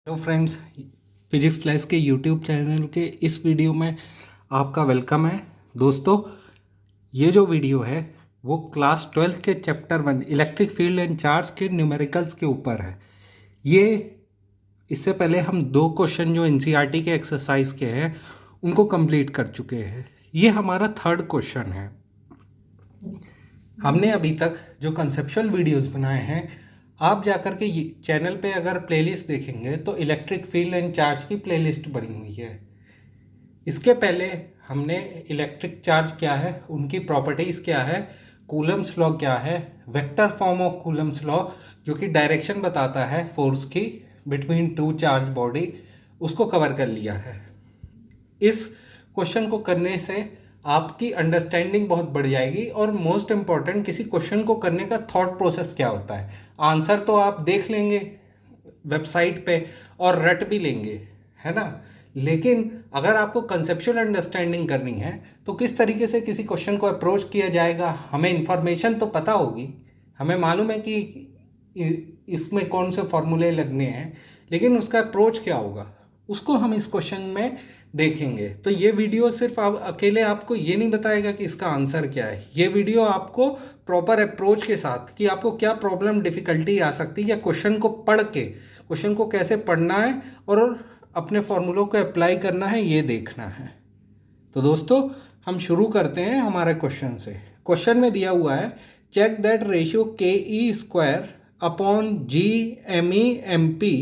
Hello friends, physics plus के YouTube channel के इस वीडियो में आपका वेलकम है। दोस्तों, ये जो वीडियो है वो क्लास 12 के chapter 1 electric field and charge के न्यूमेरिकल्स के ऊपर है। ये इससे पहले हम 2 क्वेश्चन जो एनसीईआरटी के एक्सरसाइज के हैं उनको कंप्लीट कर चुके हैं। ये हमारा 3rd क्वेश्चन है। हमने अभी तक जो कंसेप्चुअल वीडियोस बनाए हैं, आप जाकर के चैनल पे अगर प्लेलिस्ट देखेंगे तो इलेक्ट्रिक फील्ड एंड चार्ज की प्लेलिस्ट बनी हुई है। इसके पहले हमने इलेक्ट्रिक चार्ज क्या है, उनकी प्रॉपर्टीज़ क्या है, कूलम्स लॉ क्या है, vector form of Coulomb's law जो कि डायरेक्शन बताता है फोर्स की बिटवीन 2 चार्ज बॉडी, उसको कवर कर लिया है। इस क्वेश्चन को करने से आपकी अंडरस्टैंडिंग बहुत बढ़ जाएगी और मोस्ट इम्पॉर्टेंट, किसी क्वेश्चन को करने का थॉट प्रोसेस क्या होता है। आंसर तो आप देख लेंगे वेबसाइट पे और रट भी लेंगे, है ना, लेकिन अगर आपको कंसेप्चुअल अंडरस्टैंडिंग करनी है तो किस तरीके से किसी क्वेश्चन को अप्रोच किया जाएगा। हमें इन्फॉर्मेशन तो पता होगी, हमें मालूम है कि इसमें कौन से फॉर्मूले लगने हैं, लेकिन उसका अप्रोच क्या होगा उसको हम इस क्वेश्चन में देखेंगे। तो ये वीडियो सिर्फ आप अकेले आपको ये नहीं बताएगा कि इसका आंसर क्या है। ये वीडियो आपको प्रॉपर अप्रोच के साथ कि आपको क्या प्रॉब्लम डिफ़िकल्टी आ सकती है या क्वेश्चन को पढ़ के क्वेश्चन को कैसे पढ़ना है और अपने फॉर्मूलों को अप्लाई करना है, ये देखना है। तो दोस्तों, हम शुरू करते हैं हमारे क्वेश्चन से। क्वेश्चन में दिया हुआ है check that ratio ke² upon g_me_mp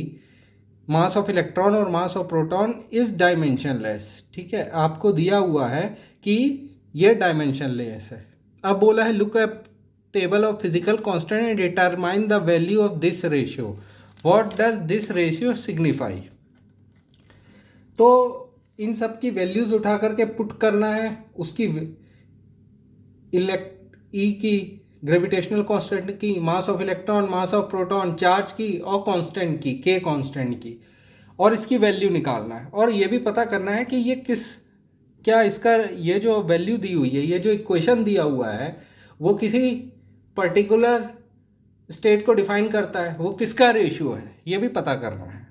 mass of electron और mass of proton is dimensionless. ठीक है, आपको दिया हुआ है कि ये डायमेंशनलेस है। अब बोला है look at table of physical constant and determine the value of this ratio, what does this ratio signify. तो इन सब की वैल्यूज उठा करके पुट करना है, उसकी ई की, ग्रेविटेशनल कांस्टेंट की, मास of electron, mass of proton, charge की और कांस्टेंट की, के कांस्टेंट की, और इसकी वैल्यू निकालना है। और ये भी पता करना है कि ये क्या इसका ये जो वैल्यू दी हुई है, ये जो इक्वेशन दिया हुआ है वो किसी पर्टिकुलर स्टेट को डिफाइन करता है, वो किसका रेशियो है, ये भी पता करना है।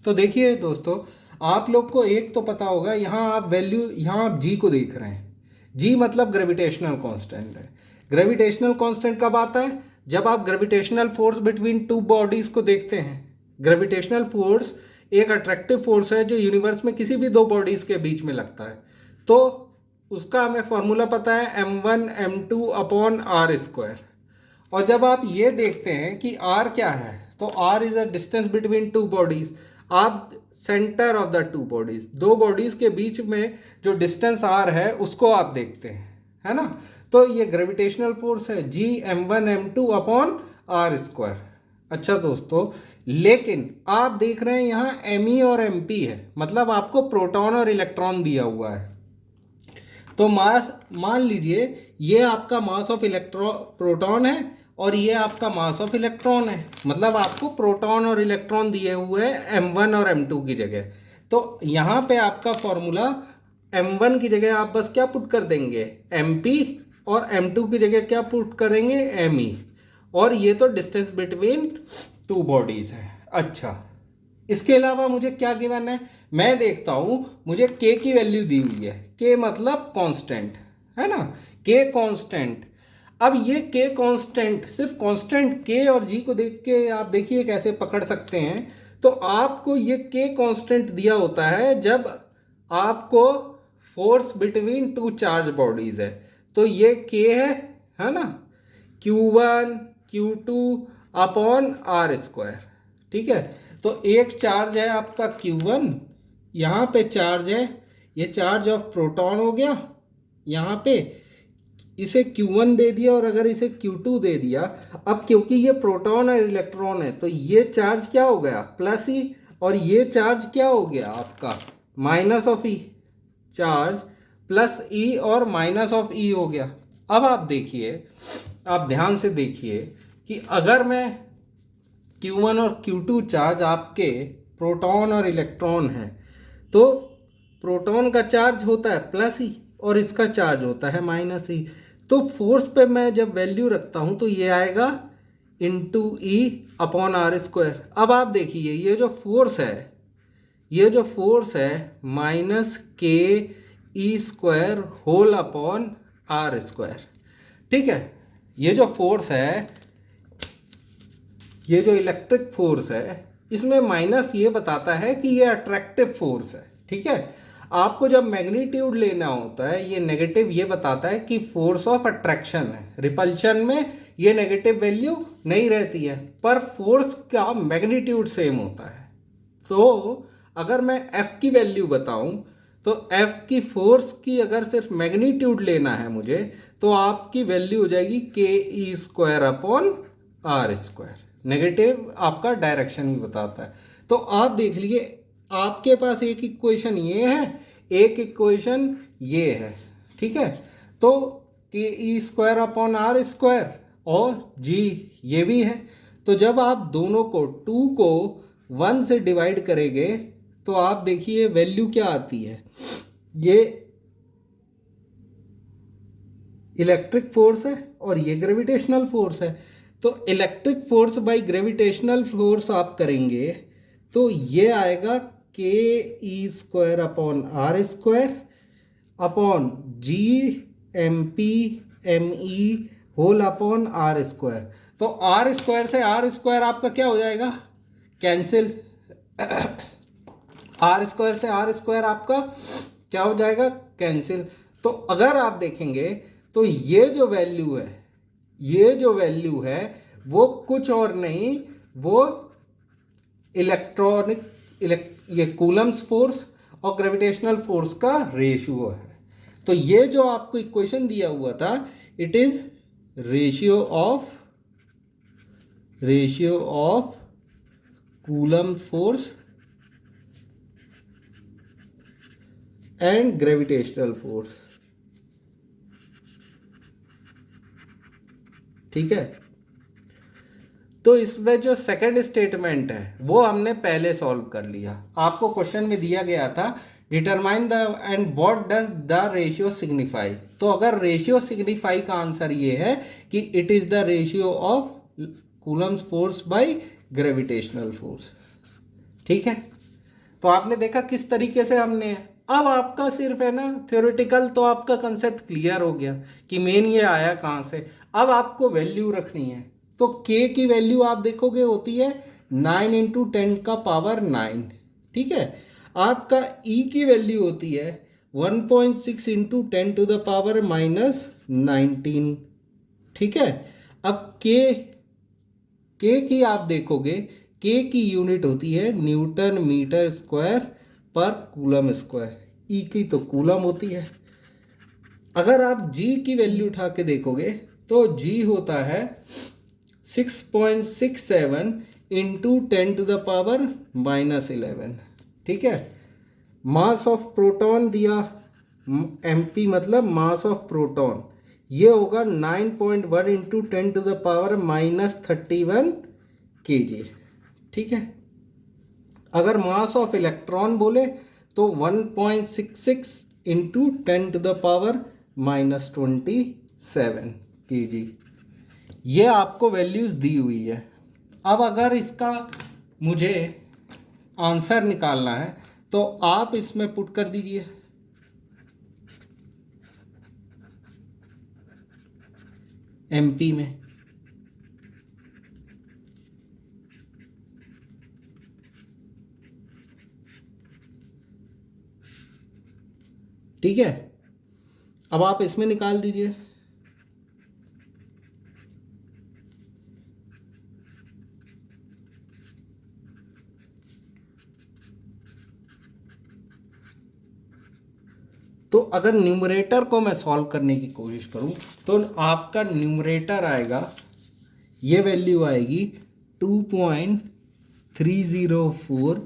तो देखिए दोस्तों, आप लोग को एक तो पता होगा, यहाँ आप वैल्यू, यहाँ आप जी को देख रहे हैं। जी मतलब ग्रेविटेशनल कांस्टेंट है। ग्रेविटेशनल कांस्टेंट कब आता है? जब आप ग्रेविटेशनल फोर्स बिटवीन 2 बॉडीज को देखते हैं। ग्रेविटेशनल फोर्स एक अट्रैक्टिव फोर्स है जो यूनिवर्स में किसी भी 2 बॉडीज के बीच में लगता है। तो उसका हमें फॉर्मूला पता है m1 m2 अपॉन r²। और जब आप ये देखते हैं कि r क्या है, तो r is a distance between 2 bodies. आप centre of the 2 bodies, 2 bodies के बीच में जो डिस्टेंस r है उसको आप देखते हैं, है ना। तो ये ग्रेविटेशनल फोर्स है g_m1 m2 अपॉन r²। अच्छा दोस्तों, लेकिन आप देख रहे हैं यहाँ me और mp है, मतलब आपको प्रोटॉन और इलेक्ट्रॉन दिया हुआ है। तो मास, मान लीजिए ये आपका मास ऑफ प्रोटॉन है और ये आपका मास ऑफ इलेक्ट्रॉन है, मतलब आपको प्रोटॉन और इलेक्ट्रॉन दिए हुए हैं m1 और m2 की जगह। तो यहाँ पे आपका फॉर्मूला m1 की जगह आप बस क्या पुट कर देंगे, mp, और m2 की जगह क्या पुट करेंगे, me। और ये तो डिस्टेंस बिटवीन 2 बॉडीज है। अच्छा, इसके अलावा मुझे क्या गिवन है, मैं देखता हूँ मुझे k की वैल्यू दी हुई है। k मतलब कांस्टेंट, है ना, k कांस्टेंट। अब ये k कांस्टेंट, सिर्फ कांस्टेंट k और g को देख के आप देखिए कैसे पकड़ सकते हैं। तो आपको ये k कांस्टेंट दिया होता है जब आपको फोर्स बिटवीन 2 चार्ज बॉडीज है। तो ये k है ना, q1 q2 अपॉन r²। ठीक है, तो एक चार्ज है आपका q1, यहाँ पे चार्ज है, ये चार्ज ऑफ प्रोटॉन हो गया, यहाँ पे इसे q1 दे दिया और अगर इसे q2 दे दिया। अब क्योंकि ये प्रोटॉन और इलेक्ट्रॉन है तो ये चार्ज क्या हो गया, प्लस ई, और ये चार्ज क्या हो गया आपका, minus of E. Charge plus E और माइनस ऑफ ई हो गया। अब आप देखिए, आप ध्यान से देखिए कि अगर मैं Q1 और Q2 चार्ज आपके प्रोटॉन और इलेक्ट्रॉन हैं, तो प्रोटॉन का चार्ज होता है प्लस ई और इसका चार्ज होता है माइनस ई। तो फोर्स पे मैं जब वैल्यू रखता हूँ तो ये आएगा इंटू ई अपॉन r²। अब आप देखिए ये जो फोर्स है ये जो फोर्स है minus K E square whole upon R square, ठीक है। ये जो फोर्स है, ये जो इलेक्ट्रिक फोर्स है, इसमें माइनस ये बताता है कि ये अट्रैक्टिव फोर्स है, ठीक है। आपको जब मैग्नीट्यूड लेना होता है, ये नेगेटिव ये बताता है कि फोर्स ऑफ अट्रैक्शन है। रिपल्शन में ये नेगेटिव वैल्यू नहीं रहती है, पर फोर्स का मैग्नीट्यूड सेम होता है। तो अगर मैं F की वैल्यू बताऊं, तो F की फोर्स की अगर सिर्फ मैग्नीट्यूड लेना है मुझे, तो आपकी वैल्यू हो जाएगी K E square upon R square. Negative आपका डायरेक्शन भी बताता है। तो आप देख लीजिए, आपके पास एक इक्वेशन ये है, एक इक्वेशन ये है, ठीक है। तो के E square upon R square और जी ये भी है। तो जब आप दोनों को 2 को 1 से डिवाइड करेंगे तो आप देखिए वैल्यू क्या आती है। ये इलेक्ट्रिक फोर्स है और ये ग्रेविटेशनल फोर्स है। तो electric force by gravitational force आप करेंगे तो ये आएगा K E square upon R square upon G M P M E whole upon R square. तो आर स्क्वायर से आर स्क्वायर आपका क्या हो जाएगा, कैंसिल। आर स्क्वायर से आर स्क्वायर आपका क्या हो जाएगा, कैंसिल। तो अगर आप देखेंगे तो ये जो वैल्यू है, ये जो वैल्यू है वो कुछ और नहीं, वो ये कूलम्स फोर्स और ग्रेविटेशनल फोर्स का रेशियो है। तो ये जो आपको इक्वेशन दिया हुआ था, it is ratio of coulomb force and gravitational force, ठीक है। तो इसमें जो सेकंड स्टेटमेंट है वो हमने पहले सॉल्व कर लिया। आपको क्वेश्चन में दिया गया था determine the end what does the ratio signify. तो अगर रेशियो सिग्निफाई का आंसर ये है कि it is the ratio of Coulomb's force by gravitational force, ठीक है। तो आपने देखा किस तरीके से हमने, अब आपका सिर्फ है ना थ्योरेटिकल, तो आपका कंसेप्ट क्लियर हो गया कि मेन ये आया कहाँ से। अब आपको वैल्यू रखनी है। तो k की वैल्यू आप देखोगे होती है 9 इंटू 10 का पावर 9, ठीक है। आपका e की वैल्यू होती है 1.6 into 10 to the power minus 19, ठीक है। अब k की आप देखोगे, k की यूनिट होती है न्यूटन मीटर स्क्वायर पर कूलम स्क्वायर, ई की तो कूलम होती है। अगर आप जी की वैल्यू उठा के देखोगे तो जी होता है 6.67 into 10 to the power minus 11, ठीक है। मास ऑफ प्रोटॉन दिया, एमपी मतलब मास ऑफ प्रोटॉन, ये होगा 9.1 into 10 to the power minus 31 kg, ठीक है। अगर मास ऑफ इलेक्ट्रॉन बोले तो 1.66 into 10 to the power minus 27 kg। ये आपको वैल्यूज़ दी हुई है। अब अगर इसका मुझे आंसर निकालना है तो आप इसमें पुट कर दीजिए। एमपी में, ठीक है। अब आप इसमें निकाल दीजिए। तो अगर न्यूमरेटर को मैं सॉल्व करने की कोशिश करूं तो आपका न्यूमरेटर आएगा, ये वैल्यू आएगी 2.304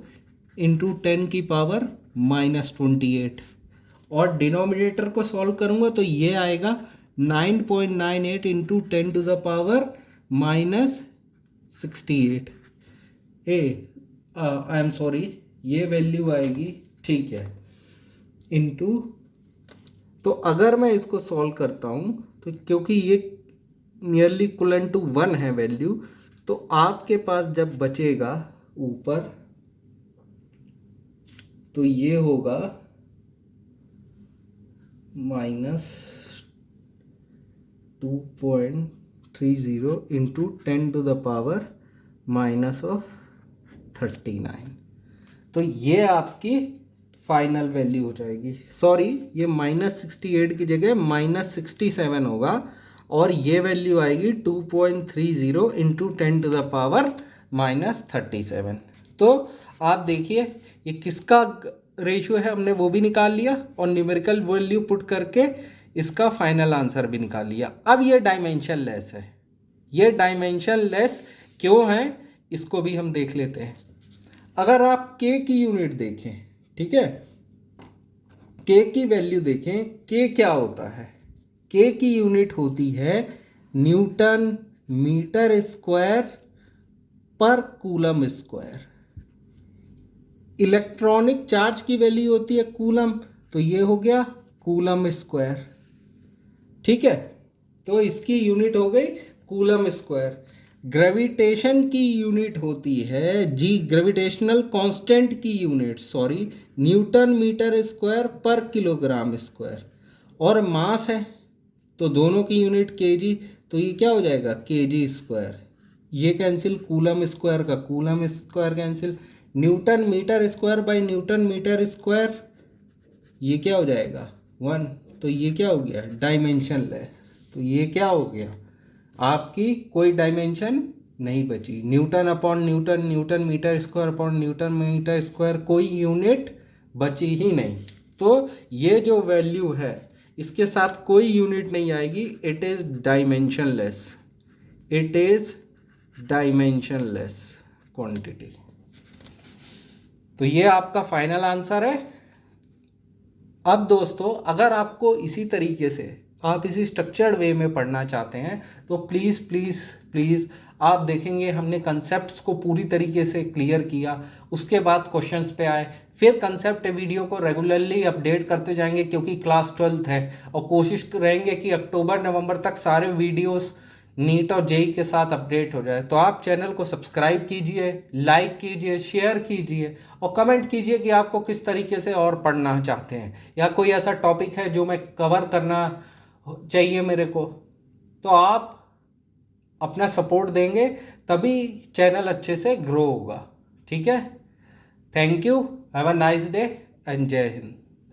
इंटू 10 की पावर माइनस 28, और डिनोमिनेटर को सॉल्व करूंगा तो ये आएगा 9.98 into 10 to the power minus 68। I am sorry, ये वैल्यू आएगी, ठीक है, इंटू। तो अगर मैं इसको सॉल्व करता हूँ तो क्योंकि ये नियरली इक्वलेंट टू 1 है वैल्यू, तो आपके पास जब बचेगा ऊपर तो ये होगा -2.30 इंटू 10⁻⁻39। तो ये आपकी फाइनल वैल्यू हो जाएगी। सॉरी, ये -68 की जगह -67 होगा और ये वैल्यू आएगी 2.30 इंटू 10⁻⁻37। तो आप देखिए ये किसका रेशियो है, हमने वो भी निकाल लिया और न्यूमेरिकल वैल्यू पुट करके इसका फाइनल आंसर भी निकाल लिया। अब ये डायमेंशन लेस है। ये डायमेंशन लेस क्यों है इसको भी हम देख लेते हैं। अगर आप के की यूनिट देखें, ठीक है, के की वैल्यू देखें, के क्या होता है, के की यूनिट होती है न्यूटन मीटर स्क्वायर पर कूलम स्क्वायर। इलेक्ट्रॉनिक चार्ज की वैल्यू होती है कूलम, तो ये हो गया कूलम स्क्वायर, ठीक है। तो इसकी यूनिट हो गई कूलम स्क्वायर। ग्रेविटेशन की यूनिट होती है जी, ग्रेविटेशनल कांस्टेंट की unit, sorry, newton metre square पर किलोग्राम स्क्वायर। और मास है तो दोनों की यूनिट केजी, तो ये क्या हो जाएगा केजी स्क्वायर। ये कैंसिल, कूलम स्क्वायर का coulomb square cancel, newton metre square by newton metre square, ये क्या हो जाएगा 1। तो ये क्या हो गया डायमेंशन लेस। तो ये क्या हो गया आपकी कोई डायमेंशन नहीं बची। Newton upon newton, newton metre square upon newton metre square, कोई यूनिट बची ही नहीं। तो ये जो वैल्यू है इसके साथ कोई यूनिट नहीं आएगी। It is dimension less, it is dimension less quantity. तो ये आपका फाइनल आंसर है। अब दोस्तों अगर आपको इसी तरीके से आप इसी स्ट्रक्चर्ड वे में पढ़ना चाहते हैं तो प्लीज़ प्लीज़ प्लीज़ आप देखेंगे हमने कंसेप्ट्स को पूरी तरीके से क्लियर किया, उसके बाद क्वेश्चंस पे आए, फिर कंसेप्ट वीडियो को रेगुलरली अपडेट करते जाएंगे क्योंकि क्लास 12th है और कोशिश करेंगे कि अक्टूबर नवंबर तक सारे वीडियोस नीट और जेई के साथ अपडेट हो जाए। तो आप चैनल को सब्सक्राइब कीजिए, लाइक कीजिए, शेयर कीजिए और कमेंट कीजिए कि आपको किस तरीके से और पढ़ना चाहते हैं या कोई ऐसा टॉपिक है जो मैं कवर करना चाहिए मेरे को। तो आप अपना सपोर्ट देंगे तभी चैनल अच्छे से ग्रो होगा, ठीक है। Thank you, have a nice day and जय हिंद।